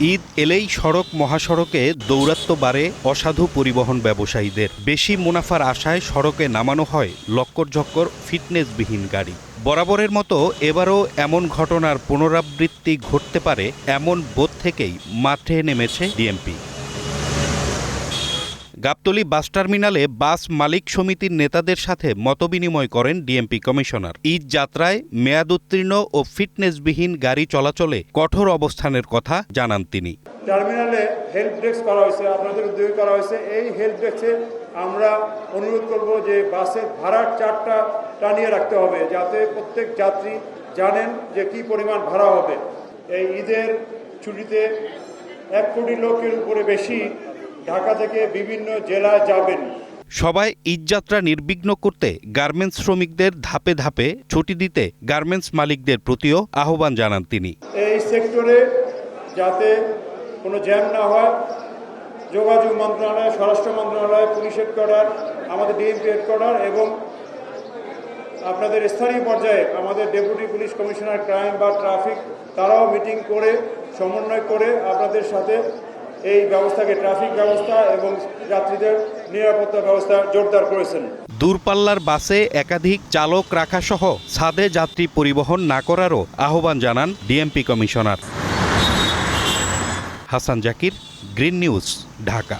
ঈদ এলেই সড়ক মহাসড়কে দৌরাত্ম্য বাড়ে অসাধু পরিবহন ব্যবসায়ীদের। বেশি মুনাফার আশায় সড়কে নামানো হয় লক্কর-ঝক্কর ফিটনেসবিহীন গাড়ি। বরাবরের মতো এবারও এমন ঘটনার পুনরাবৃত্তি ঘটতে পারে এমন বোধ থেকেই মাঠে নেমেছে ডিএমপি। গাবতলী বাস টার্মিনালে বাস মালিক সমিতির নেতাদের সাথে মতবিনিময় করেন ডিএমপি কমিশনার। ঈদ যাত্রায় মেয়াদোত্তীর্ণ ও ফিটনেসবিহীন গাড়ি চলাচলে কঠোর অবস্থানের কথা জানান তিনি। টার্মিনালে হেল্প ডেস্ক করা হয়েছে, আপনাদের উদ্যোগে করা হয়েছে। এই হেল্প ডেস্কে আমরা অনুরোধ করব যে বাসের ভাড়ার চার্টটা টানিয়ে রাখতে হবে, যাতে প্রত্যেক যাত্রী জানেন যে কি পরিমাণ ভাড়া হবে। এই ঈদের ছুটিতে 1 কোটি লোকের উপরে বেশি ঢাকা থেকে বিভিন্ন জেলায় যাবেন। সবাই ঈদযাত্রা নির্বিঘ্ন করতে গার্মেন্টস শ্রমিকদের ধাপে ধাপে ছুটি দিতে গার্মেন্টস মালিকদের প্রতিও আহ্বান জানান তিনি। এই সেক্টরে যাতে কোনো জ্যাম না হয়, যোগাযোগ মন্ত্রণালয়, স্বরাষ্ট্র মন্ত্রণালয়, পুলিশ হেডকোয়ার্টার, আমাদের ডিএমপি হেডকোয়ার্টার এবং আপনাদের স্থানীয় পর্যায়ে আমাদের ডেপুটি পুলিশ কমিশনার ক্রাইম বা ট্রাফিক, তারাও মিটিং করে সমন্বয় করে আপনাদের সাথে এই ব্যবস্থাকে, ট্রাফিক ব্যবস্থা এবং যাত্রীদের নিরাপত্তা ব্যবস্থা জোরদার করেছেন। দূরপাল্লার বাসে একাধিক চালক রাখা সহ ছাদে যাত্রী পরিবহন না করারও আহ্বান জানান DMP commissioner. Hasan Zakir, green news, Dhaka.